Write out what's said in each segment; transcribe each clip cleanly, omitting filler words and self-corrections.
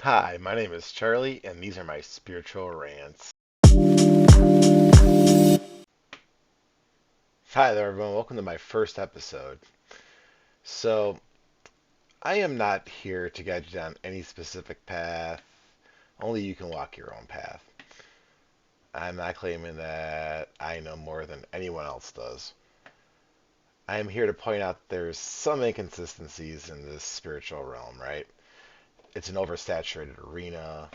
Hi, my name is Charlie, and these are my spiritual rants. Hi there, everyone. Welcome to my first episode. So, I am not here to guide you down any specific path. Only you can walk your own path. I'm not claiming that I know more than anyone else does. I am here to point out there's some inconsistencies in this spiritual realm, right? It's an oversaturated arena.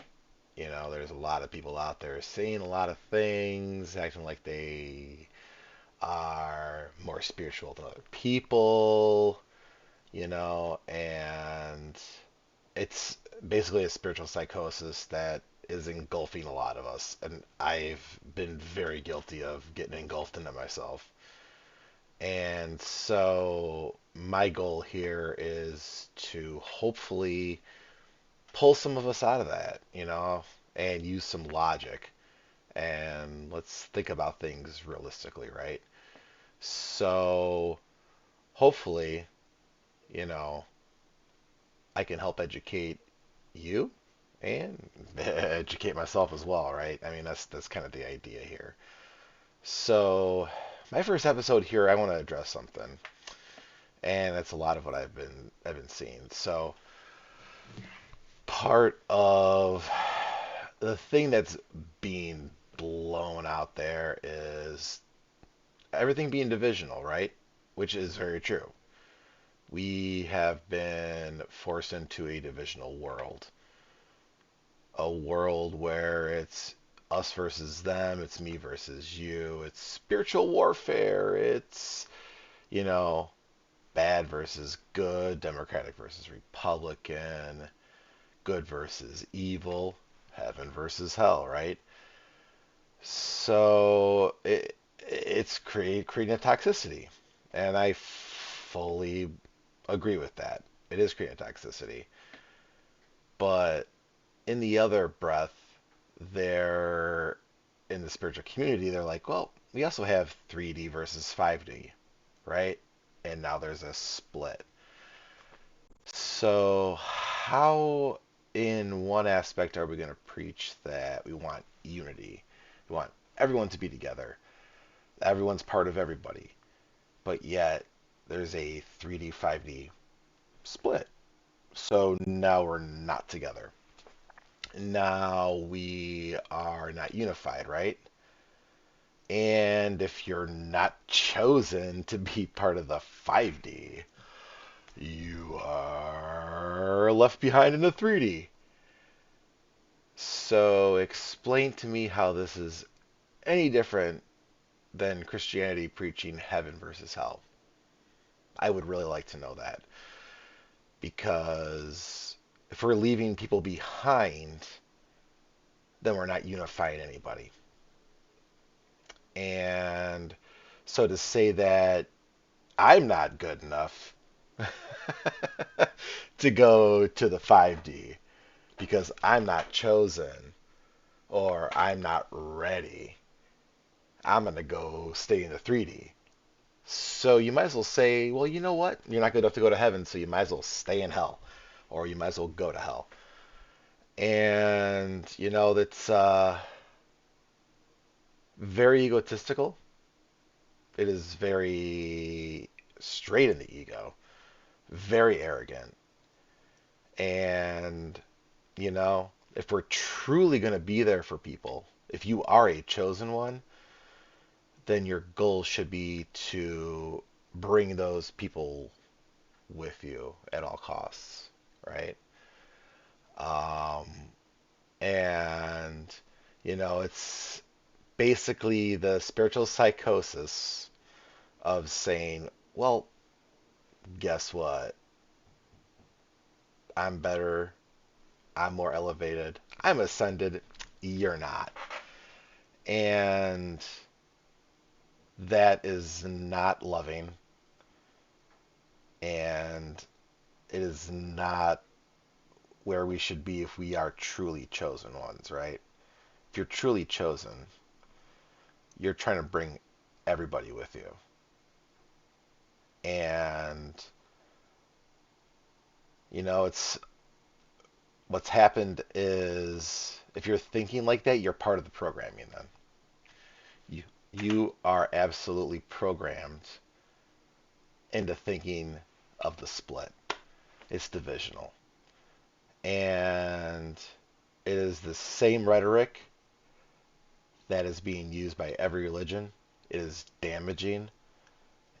There's a lot of people out there saying a lot of things, acting like they are more spiritual than other people, and it's basically a spiritual psychosis that is engulfing a lot of us. And I've been very guilty of getting engulfed into myself. And so my goal here is to hopefully pull some of us out of that, and use some logic. And let's think about things realistically, right? So hopefully, you know, I can help educate you and educate myself as well, right? I mean, that's kind of the idea here. So, my first episode here, I want to address something, and that's a lot of what I've been seeing. So, part of the thing that's being blown out there is everything being divisional, right? Which is very true. We have been forced into a divisional world, a world where it's us versus them, it's me versus you, it's spiritual warfare, it's, you know, bad versus good, Democratic versus Republican, good versus evil, heaven versus hell, right? So it's creating a toxicity, and I fully agree with that. It is creating toxicity, but in the other breath, they're in the spiritual community, they're like, well, we also have 3D versus 5D, right? And now there's a split. So, how, in one aspect, are we going to preach that we want unity? We want everyone to be together. Everyone's part of everybody. But yet, there's a 3D, 5D split. So now we're not together. Now we are not unified, right? And if you're not chosen to be part of the 5D, you are left behind in the 3D. So explain to me how this is any different than Christianity preaching heaven versus hell. I would really like to know that because if we're leaving people behind, then we're not unifying anybody. And so to say that I'm not good enough to go to the 5D because I'm not chosen or I'm not ready. I'm going to go stay in the 3D. So you might as well say, well, you know what? You're not good enough to go to heaven, so you might as well stay in hell or you might as well go to hell. And, that's very egotistical. It is very straight in the ego, very arrogant. And if we're truly going to be there for people, if you are a chosen one, then your goal should be to bring those people with you at all costs, right? Um, and, it's basically the spiritual psychosis of saying, well, guess what? I'm better. I'm more elevated. I'm ascended. You're not. And that is not loving, and it is not where we should be if we are truly chosen ones, right? If you're truly chosen, you're trying to bring everybody with you. And, it's What's happened is if you're thinking like that, you're part of the programming then. You you are absolutely programmed into thinking of the split. It's divisional. And it is the same rhetoric that is being used by every religion. It is damaging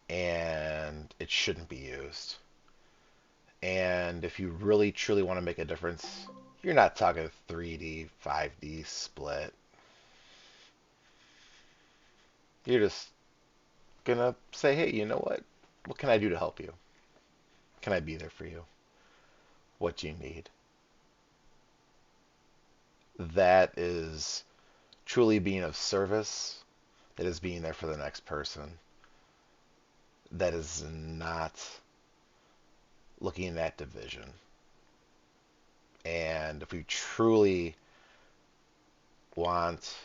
and it shouldn't be used. And if you really truly want to make a difference, you're not talking 3D, 5D split. You're just gonna say, hey, you know what? What can I do to help you? Can I be there for you? What do you need? That is truly being of service. That is being there for the next person. That is not looking at division. And if we truly want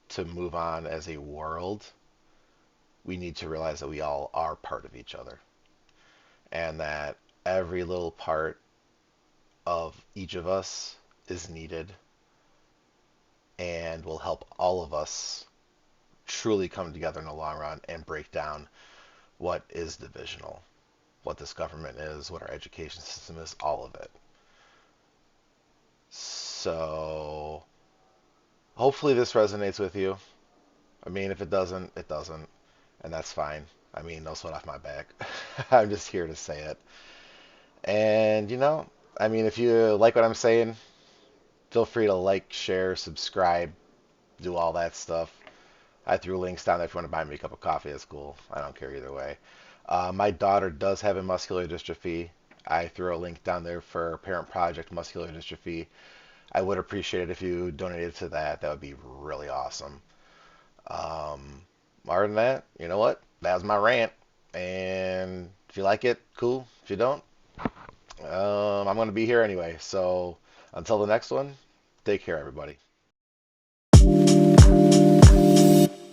to move on as a world, we need to realize that we all are part of each other and that every little part of each of us is needed and will help all of us truly come together in the long run and break down what is divisional, what this government is, what our education system is, all of it. So hopefully this resonates with you. I mean, if it doesn't, it doesn't, and that's fine. I mean, no sweat off my back. I'm just here to say it. And, I mean, if you like what I'm saying, feel free to like, share, subscribe, do all that stuff. I threw links down there if you want to buy me a cup of coffee. That's cool. I don't care either way. My daughter does have a muscular dystrophy. I threw a link down there for Parent Project Muscular Dystrophy. I would appreciate it if you donated to that. That would be really awesome. Um, Other than that, you know what? That was my rant. And if you like it, cool. If you don't, I'm going to be here anyway. So until the next one, take care, everybody.